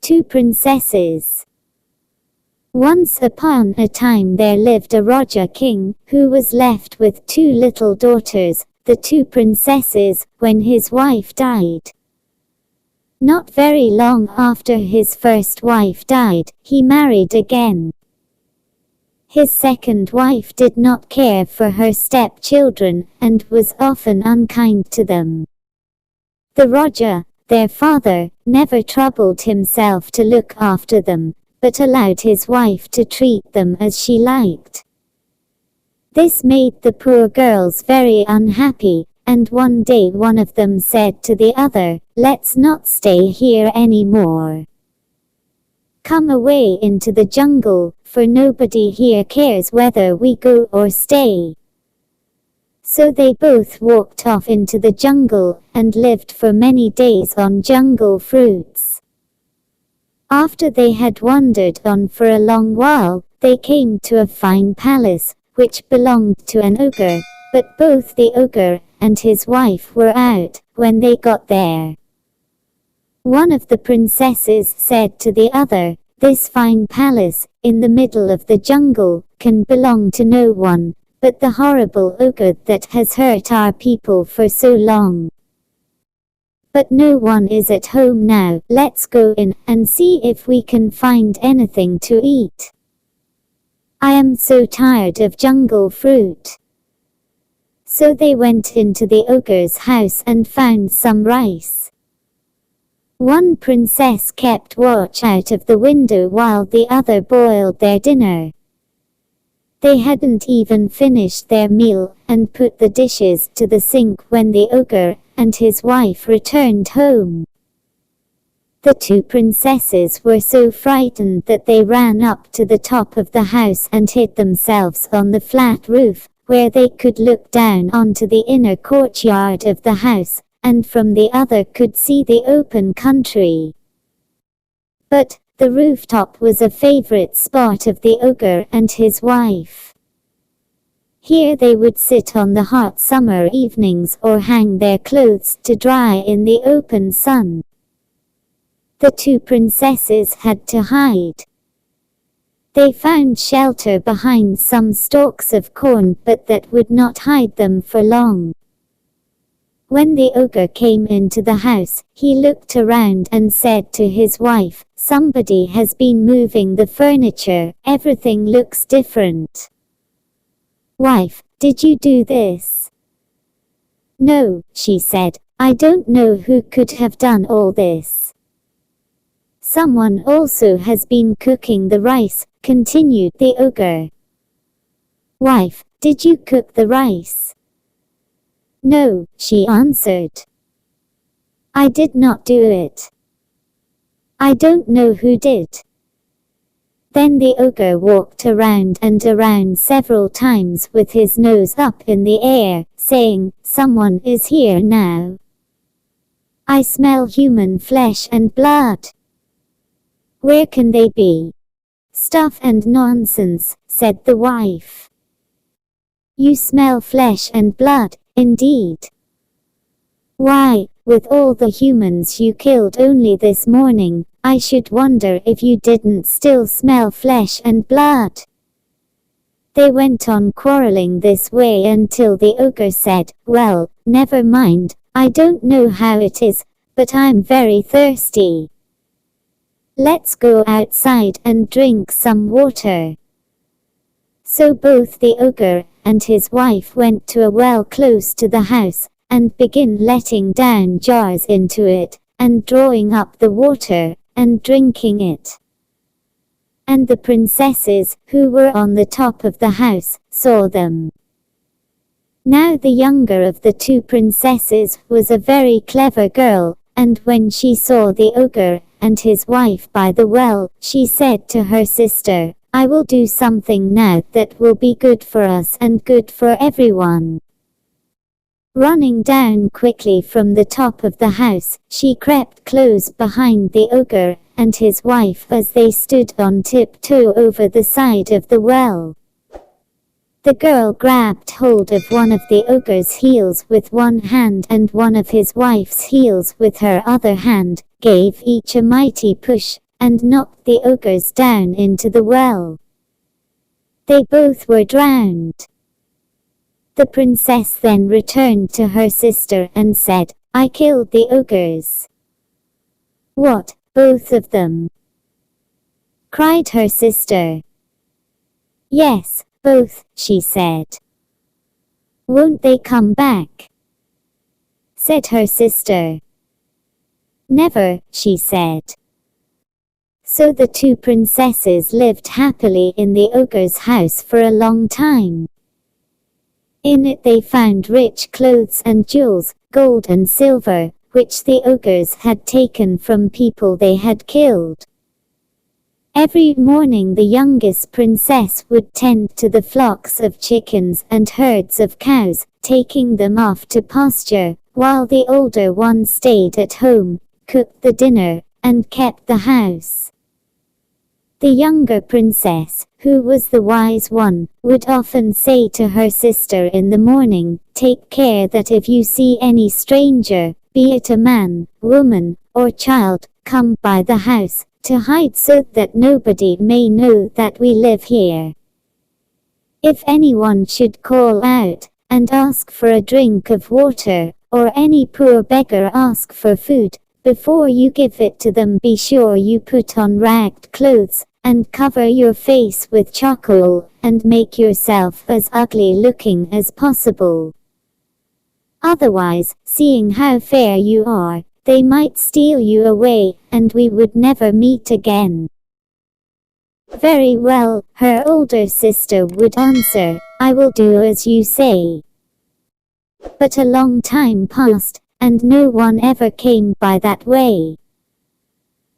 Two Princesses. Once upon a time there lived a Raja king, who was left with two little daughters, the two princesses, when his wife died. Not very long after his first wife died, he married again. His second wife did not care for her stepchildren, and was often unkind to them. The Raja, their father, never troubled himself to look after them, but allowed his wife to treat them as she liked. This made the poor girls very unhappy, and one day one of them said to the other, "Let's not stay here anymore. Come away into the jungle, for nobody here cares whether we go or stay." So they both walked off into the jungle, and lived for many days on jungle fruits. After they had wandered on for a long while, they came to a fine palace, which belonged to an ogre, but both the ogre and his wife were out when they got there. One of the princesses said to the other, "This fine palace, in the middle of the jungle, can belong to no one but the horrible ogre that has hurt our people for so long. But no one is at home now. Let's go in and see if we can find anything to eat. I am so tired of jungle fruit." So they went into the ogre's house and found some rice. One princess kept watch out of the window while the other boiled their dinner. They hadn't even finished their meal, and put the dishes to the sink when the ogre and his wife returned home. The two princesses were so frightened that they ran up to the top of the house and hid themselves on the flat roof, where they could look down onto the inner courtyard of the house, and from the other could see the open country. But the rooftop was a favorite spot of the ogre and his wife. Here they would sit on the hot summer evenings or hang their clothes to dry in the open sun. The two princesses had to hide. They found shelter behind some stalks of corn, but that would not hide them for long. When the ogre came into the house, he looked around and said to his wife, "Somebody has been moving the furniture, everything looks different." "Wife, did you do this?" "No," she said, "I don't know who could have done all this." "Someone also has been cooking the rice," continued the ogre. "Wife, did you cook the rice?" "No," she answered. "I did not do it. I don't know who did." Then the ogre walked around and around several times with his nose up in the air, saying, "Someone is here now. I smell human flesh and blood. Where can they be?" "Stuff and nonsense," said the wife. "You smell flesh and blood, indeed. Why, with all the humans you killed only this morning, I should wonder if you didn't still smell flesh and blood." They went on quarreling this way until the ogre said, "Well, never mind, I don't know how it is, but I'm very thirsty. Let's go outside and drink some water." So both the ogre and his wife went to a well close to the house, and began letting down jars into it, and drawing up the water, and drinking it. And the princesses, who were on the top of the house, saw them. Now the younger of the two princesses was a very clever girl, and when she saw the ogre and his wife by the well, she said to her sister, "I will do something now that will be good for us and good for everyone." Running down quickly from the top of the house, she crept close behind the ogre and his wife as they stood on tiptoe over the side of the well. The girl grabbed hold of one of the ogre's heels with one hand and one of his wife's heels with her other hand, gave each a mighty push, and knocked the ogres down into the well. They both were drowned. The princess then returned to her sister and said, "I killed the ogres." "What, both of them?" cried her sister. "Yes, both," she said. "Won't they come back?" said her sister. "Never," she said. So the two princesses lived happily in the ogre's house for a long time. In it they found rich clothes and jewels, gold and silver, which the ogres had taken from people they had killed. Every morning the youngest princess would tend to the flocks of chickens and herds of cows, taking them off to pasture, while the older one stayed at home, cooked the dinner, and kept the house. The younger princess, who was the wise one, would often say to her sister in the morning, "Take care that if you see any stranger, be it a man, woman, or child, come by the house, to hide so that nobody may know that we live here. If anyone should call out, and ask for a drink of water, or any poor beggar ask for food, before you give it to them be sure you put on ragged clothes, and cover your face with charcoal, and make yourself as ugly looking as possible. Otherwise, seeing how fair you are, they might steal you away, and we would never meet again." "Very well," her older sister would answer, "I will do as you say." But a long time passed, and no one ever came by that way.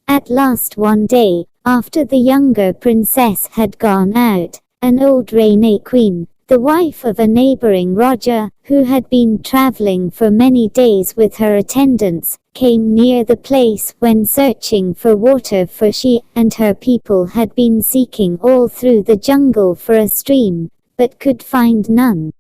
At last one day, after the younger princess had gone out, an old Renee queen, the wife of a neighboring Raja, who had been traveling for many days with her attendants, came near the place when searching for water, for she and her people had been seeking all through the jungle for a stream, but could find none.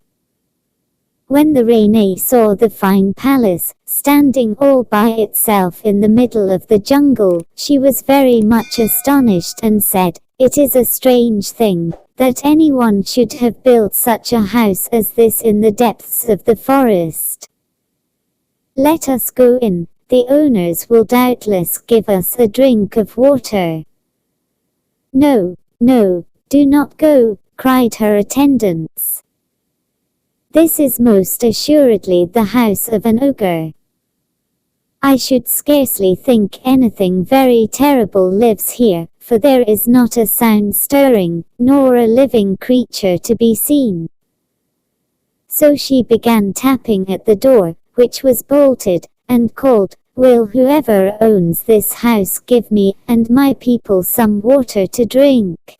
When the Renee saw the fine palace, standing all by itself in the middle of the jungle, she was very much astonished and said, "It is a strange thing, that anyone should have built such a house as this in the depths of the forest. Let us go in, the owners will doubtless give us a drink of water." "No, no, do not go," cried her attendants. "This is most assuredly the house of an ogre. I should scarcely think anything very terrible lives here, for there is not a sound stirring, nor a living creature to be seen." So she began tapping at the door, which was bolted, and called, "Will whoever owns this house give me and my people some water to drink?"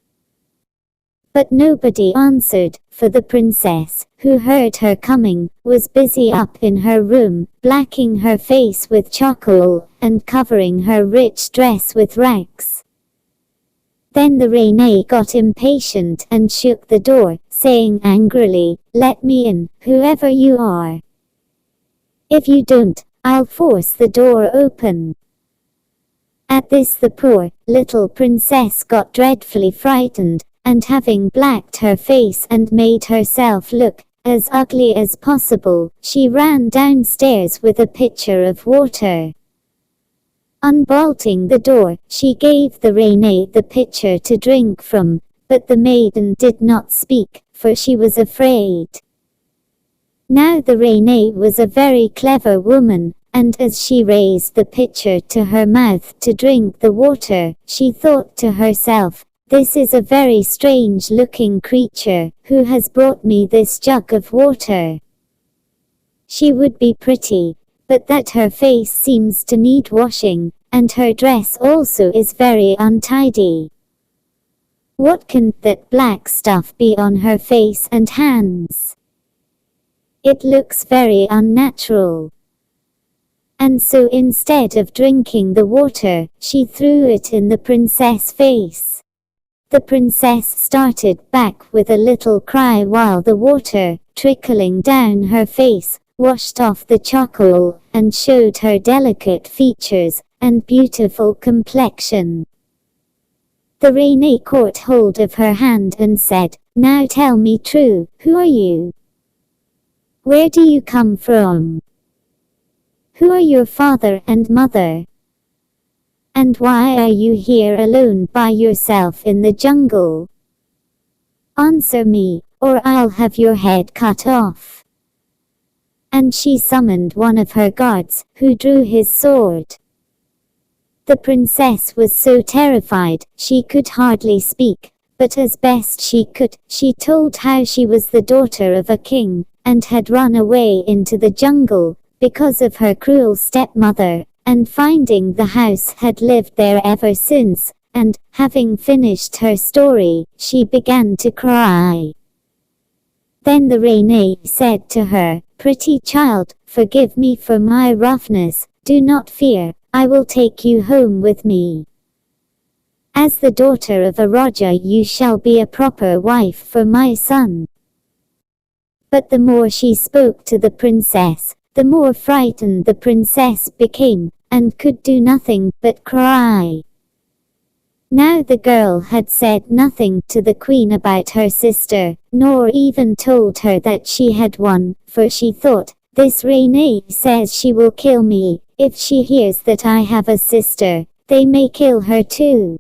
But nobody answered, for the princess, who heard her coming, was busy up in her room, blacking her face with charcoal, and covering her rich dress with rags. Then the Renee got impatient and shook the door, saying angrily, "Let me in, whoever you are. If you don't, I'll force the door open." At this the poor, little princess got dreadfully frightened, and having blacked her face and made herself look as ugly as possible, she ran downstairs with a pitcher of water. Unbolting the door, she gave the Renee the pitcher to drink from, but the maiden did not speak, for she was afraid. Now the Renee was a very clever woman, and as she raised the pitcher to her mouth to drink the water, she thought to herself, "This is a very strange-looking creature, who has brought me this jug of water. She would be pretty, but that her face seems to need washing, and her dress also is very untidy. What can that black stuff be on her face and hands? It looks very unnatural." And so instead of drinking the water, she threw it in the princess' face. The princess started back with a little cry while the water, trickling down her face, washed off the charcoal, and showed her delicate features and beautiful complexion. The Rene caught hold of her hand and said, "Now tell me true, who are you? Where do you come from? Who are your father and mother? And why are you here alone by yourself in the jungle? Answer me, or I'll have your head cut off." And she summoned one of her guards, who drew his sword. The princess was so terrified, she could hardly speak, but as best she could, she told how she was the daughter of a king, and had run away into the jungle, because of her cruel stepmother, and finding the house had lived there ever since, and, having finished her story, she began to cry. Then the Rene said to her, "Pretty child, forgive me for my roughness, do not fear, I will take you home with me. As the daughter of a Raja you shall be a proper wife for my son." But the more she spoke to the princess, the more frightened the princess became, and could do nothing but cry. Now the girl had said nothing to the queen about her sister, nor even told her that she had won, for she thought, "This Rene says she will kill me. If she hears that I have a sister, they may kill her too."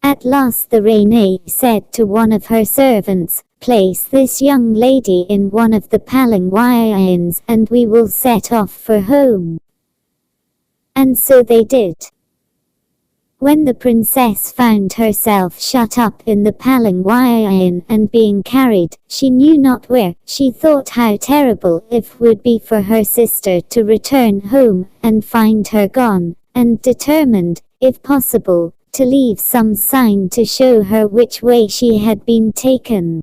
At last the Rene said to one of her servants, "Place this young lady in one of the palanquins and we will set off for home." And so they did. When the princess found herself shut up in the palanquin and being carried, she knew not where, she thought how terrible it would be for her sister to return home and find her gone, and determined, if possible, to leave some sign to show her which way she had been taken.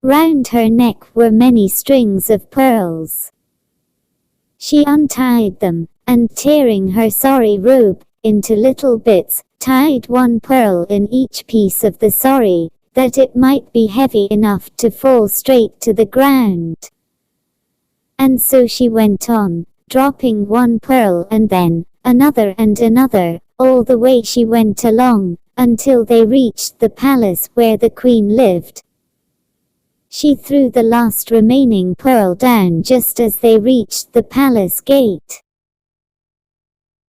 Round her neck were many strings of pearls. She untied them, and tearing her sorry robe into little bits, tied one pearl in each piece of the sari, that it might be heavy enough to fall straight to the ground. And so she went on, dropping one pearl and then another and another, all the way she went along, until they reached the palace where the queen lived. She threw the last remaining pearl down just as they reached the palace gate.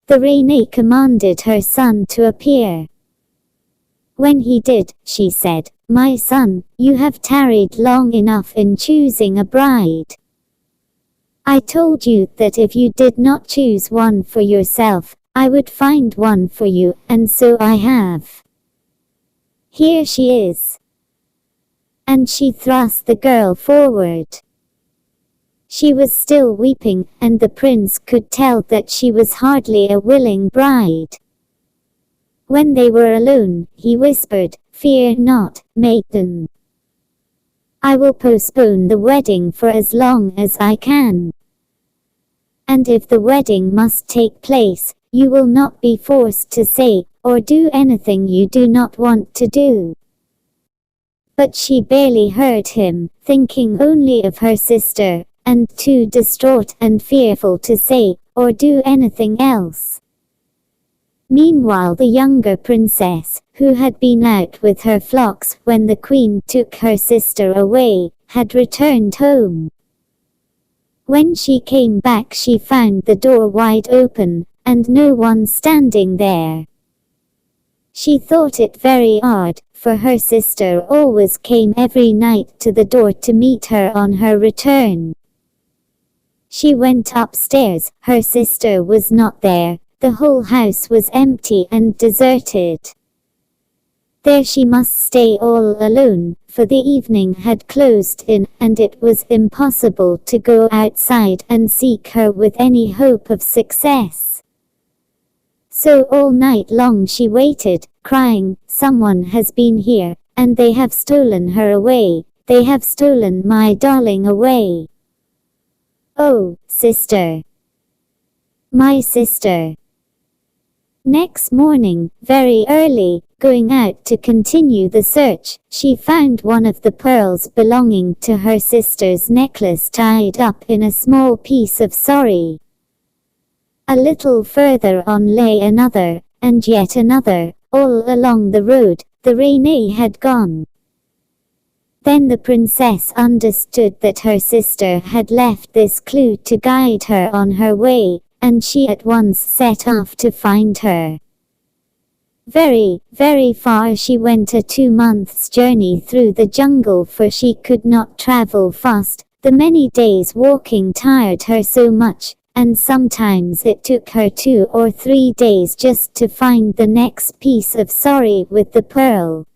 The Rene commanded her son to appear. When he did, she said, "My son, you have tarried long enough in choosing a bride. I told you that if you did not choose one for yourself, I would find one for you, and so I have. Here she is." And she thrust the girl forward. She was still weeping, and the prince could tell that she was hardly a willing bride. When they were alone, he whispered, "Fear not, maiden. I will postpone the wedding for as long as I can. And if the wedding must take place, you will not be forced to say or do anything you do not want to do." But she barely heard him, thinking only of her sister, and too distraught and fearful to say or do anything else. Meanwhile the younger princess, who had been out with her flocks when the queen took her sister away, had returned home. When she came back she found the door wide open, and no one standing there. She thought it very odd, for her sister always came every night to the door to meet her on her return. She went upstairs, her sister was not there, the whole house was empty and deserted. There she must stay all alone, for the evening had closed in, and it was impossible to go outside and seek her with any hope of success. So all night long she waited, crying, "Someone has been here, and they have stolen her away, they have stolen my darling away. Oh, sister! My sister!" Next morning, very early, going out to continue the search, she found one of the pearls belonging to her sister's necklace tied up in a small piece of sari. A little further on lay another, and yet another, all along the road, the rain had gone. Then the princess understood that her sister had left this clue to guide her on her way, and she at once set off to find her. Very, very far she went, a 2 months' journey through the jungle, for she could not travel fast. The many days walking tired her so much, and sometimes it took her 2 or 3 days just to find the next piece of sorry with the pearl.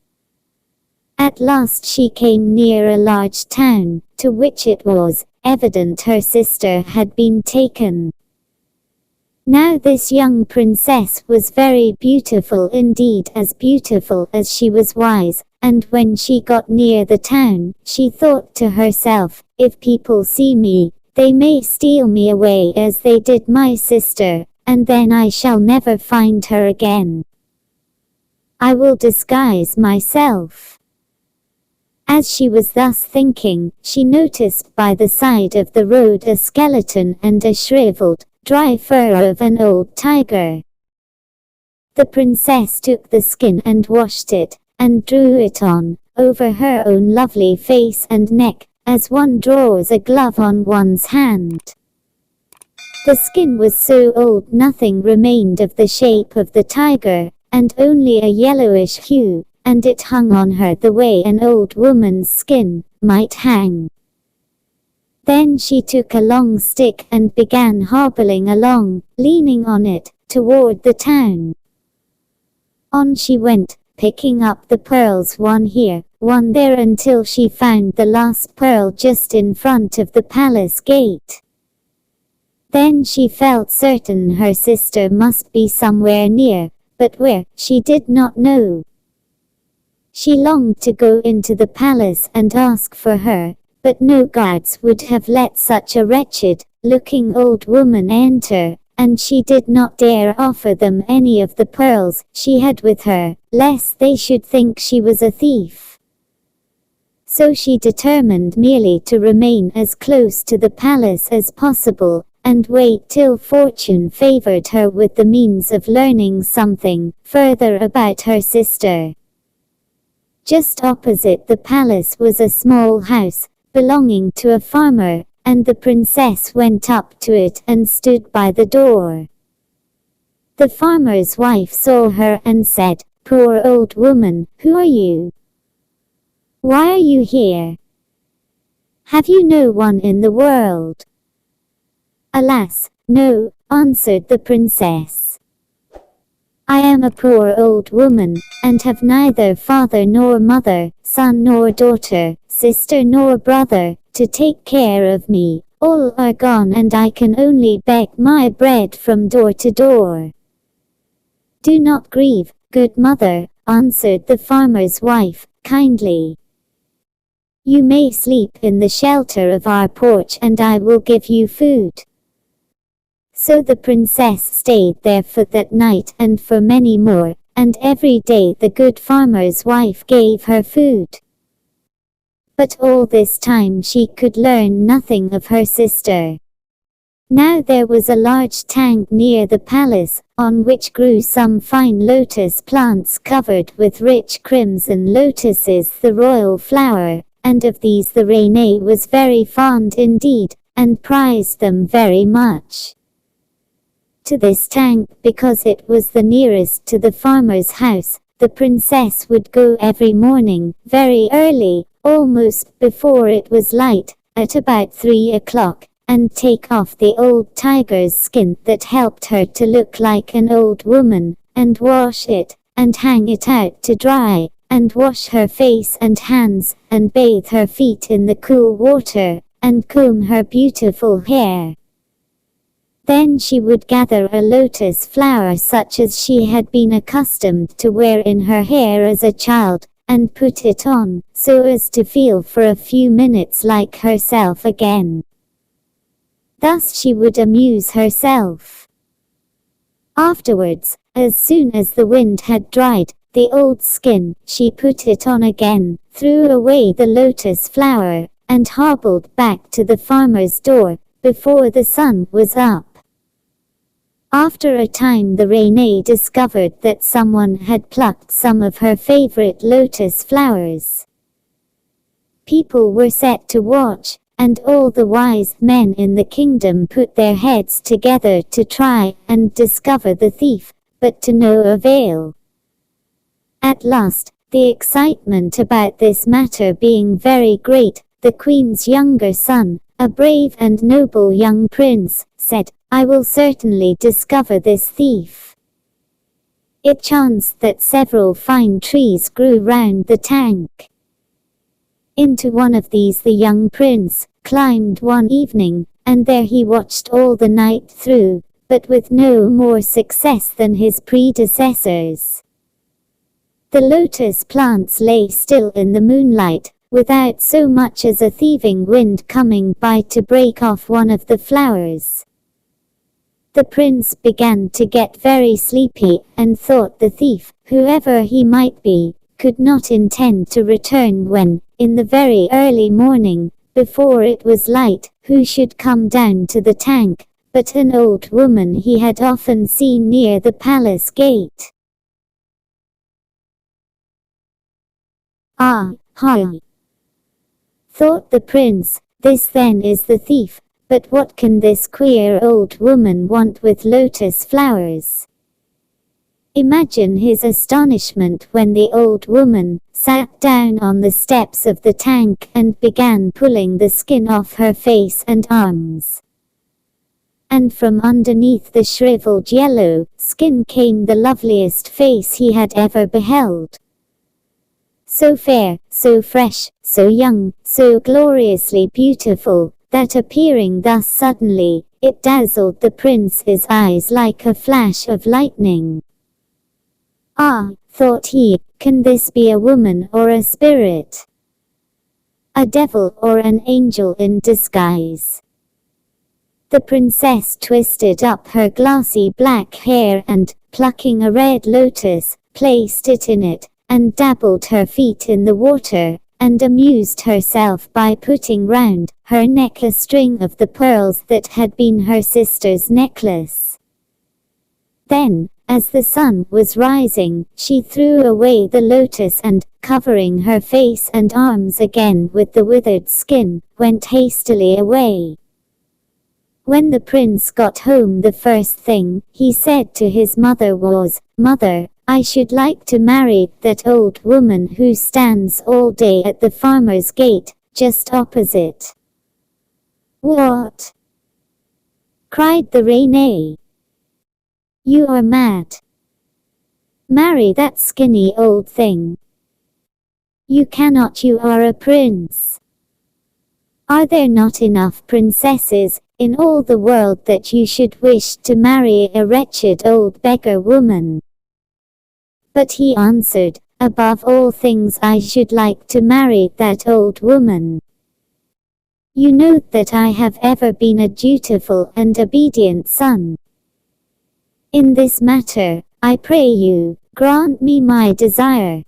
At last she came near a large town, to which it was evident her sister had been taken. Now this young princess was very beautiful indeed, as beautiful as she was wise, and when she got near the town, she thought to herself, if people see me, they may steal me away as they did my sister, and then I shall never find her again. I will disguise myself. As she was thus thinking, she noticed by the side of the road a skeleton and a shriveled, dry fur of an old tiger. The princess took the skin and washed it, and drew it on, over her own lovely face and neck, as one draws a glove on one's hand. The skin was so old nothing remained of the shape of the tiger, and only a yellowish hue, and it hung on her the way an old woman's skin might hang. Then she took a long stick and began hobbling along, leaning on it, toward the town. On she went, picking up the pearls one here, one there, until she found the last pearl just in front of the palace gate. Then she felt certain her sister must be somewhere near, but where, she did not know. She longed to go into the palace and ask for her, but no guards would have let such a wretched-looking old woman enter, and she did not dare offer them any of the pearls she had with her, lest they should think she was a thief. So she determined merely to remain as close to the palace as possible, and wait till fortune favored her with the means of learning something further about her sister. Just opposite the palace was a small house, belonging to a farmer, and the princess went up to it and stood by the door. The farmer's wife saw her and said, "Poor old woman, who are you? Why are you here? Have you no one in the world?" "Alas, no," answered the princess. "I am a poor old woman, and have neither father nor mother, son nor daughter, sister nor brother, to take care of me. All are gone, and I can only beg my bread from door to door." "Do not grieve, good mother," answered the farmer's wife, kindly. "You may sleep in the shelter of our porch, and I will give you food." So the princess stayed there for that night and for many more, and every day the good farmer's wife gave her food. But all this time she could learn nothing of her sister. Now there was a large tank near the palace, on which grew some fine lotus plants covered with rich crimson lotuses, the royal flower, and of these the Rene was very fond indeed, and prized them very much. To this tank, because it was the nearest to the farmer's house, the princess would go every morning, very early, almost before it was light, at about 3 o'clock, and take off the old tiger's skin that helped her to look like an old woman, and wash it, and hang it out to dry, and wash her face and hands, and bathe her feet in the cool water, and comb her beautiful hair. Then she would gather a lotus flower such as she had been accustomed to wear in her hair as a child, and put it on, so as to feel for a few minutes like herself again. Thus she would amuse herself. Afterwards, as soon as the wind had dried the old skin, she put it on again, threw away the lotus flower, and hobbled back to the farmer's door, before the sun was up. After a time the Rene discovered that someone had plucked some of her favorite lotus flowers. People were set to watch, and all the wise men in the kingdom put their heads together to try and discover the thief, but to no avail. At last, the excitement about this matter being very great, the queen's younger son, a brave and noble young prince, said, "I will certainly discover this thief." It chanced that several fine trees grew round the tank. Into one of these the young prince climbed one evening, and there he watched all the night through, but with no more success than his predecessors. The lotus plants lay still in the moonlight, without so much as a thieving wind coming by to break off one of the flowers. The prince began to get very sleepy, and thought the thief, whoever he might be, could not intend to return when, in the very early morning, before it was light, who should come down to the tank, but an old woman he had often seen near the palace gate. "Ah, hi!" thought the prince, "this then is the thief, but what can this queer old woman want with lotus flowers?" Imagine his astonishment when the old woman sat down on the steps of the tank and began pulling the skin off her face and arms. And from underneath the shriveled yellow skin came the loveliest face he had ever beheld. So fair, so fresh, so young, so gloriously beautiful, that appearing thus suddenly, it dazzled the prince's eyes like a flash of lightning. "Ah," thought he, "can this be a woman or a spirit? A devil or an angel in disguise?" The princess twisted up her glossy black hair and, plucking a red lotus, placed it in it, and dabbled her feet in the water, and amused herself by putting round her neck a string of the pearls that had been her sister's necklace. Then, as the sun was rising, she threw away the lotus and, covering her face and arms again with the withered skin, went hastily away. When the prince got home, the first thing he said to his mother was, "Mother, I should like to marry that old woman who stands all day at the farmer's gate, just opposite." "What?" cried the Rene. "You are mad. Marry that skinny old thing. You cannot, you are a prince. Are there not enough princesses in all the world that you should wish to marry a wretched old beggar woman?" But he answered, "Above all things I should like to marry that old woman. You know that I have ever been a dutiful and obedient son. In this matter, I pray you, grant me my desire."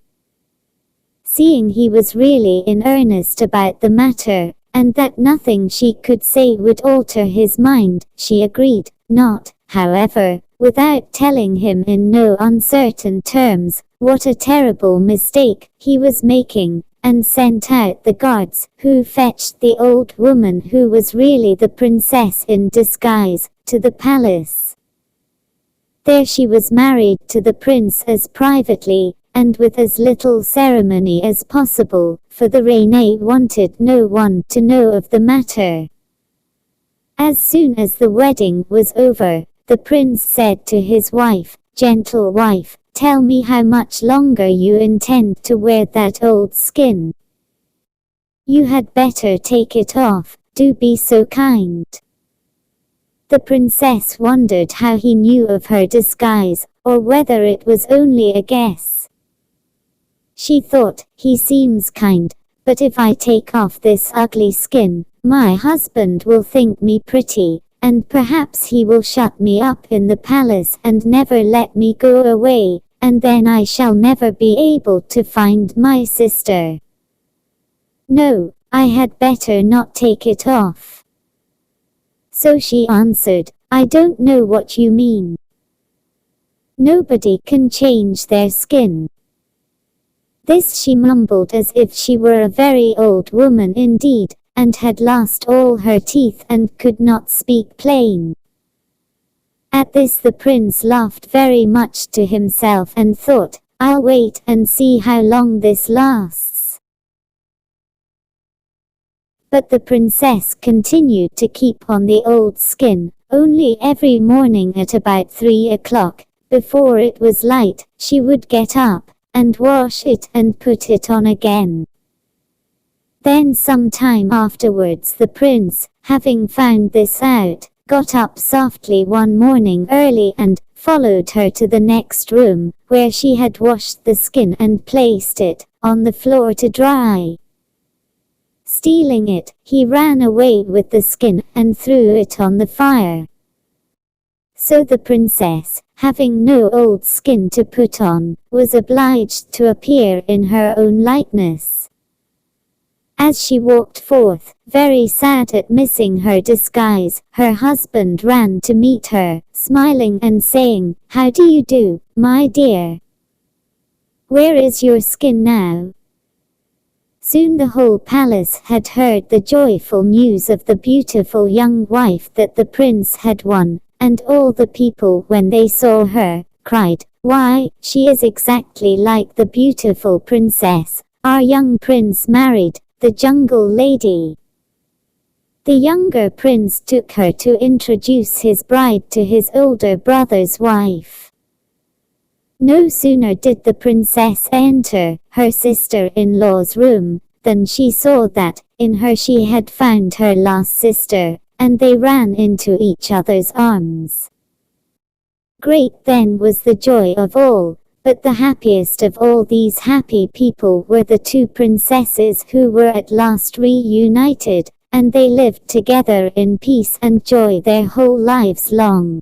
Seeing he was really in earnest about the matter, and that nothing she could say would alter his mind, she agreed, not, however, without telling him in no uncertain terms what a terrible mistake he was making, and sent out the guards, who fetched the old woman who was really the princess in disguise, to the palace. There she was married to the prince as privately, and with as little ceremony as possible, for the Rene wanted no one to know of the matter. As soon as the wedding was over, the prince said to his wife, "Gentle wife, tell me how much longer you intend to wear that old skin. You had better take it off, do be so kind." The princess wondered how he knew of her disguise, or whether it was only a guess. She thought, "He seems kind, but if I take off this ugly skin, my husband will think me pretty, and perhaps he will shut me up in the palace and never let me go away, and then I shall never be able to find my sister. No, I had better not take it off." So she answered, I don't know what you mean. Nobody can change their skin. This she mumbled as if she were a very old woman indeed, and had lost all her teeth and could not speak plain. At this the prince laughed very much to himself and thought, I'll wait and see how long this lasts. But the princess continued to keep on the old skin, only every morning at about 3 o'clock, before it was light, she would get up and wash it and put it on again. Then some time afterwards the prince, having found this out, got up softly one morning early and followed her to the next room, where she had washed the skin and placed it on the floor to dry. Stealing it, he ran away with the skin and threw it on the fire. So the princess, having no old skin to put on, was obliged to appear in her own likeness. As she walked forth, very sad at missing her disguise, her husband ran to meet her, smiling and saying, How do you do, my dear? Where is your skin now? Soon the whole palace had heard the joyful news of the beautiful young wife that the prince had won, and all the people, when they saw her, cried, Why, she is exactly like the beautiful princess our young prince married, the jungle lady. The younger prince took her to introduce his bride to his older brother's wife. No sooner did the princess enter her sister-in-law's room, than she saw that, in her she had found her lost sister, and they ran into each other's arms. Great then was the joy of all, but the happiest of all these happy people were the two princesses who were at last reunited, and they lived together in peace and joy their whole lives long.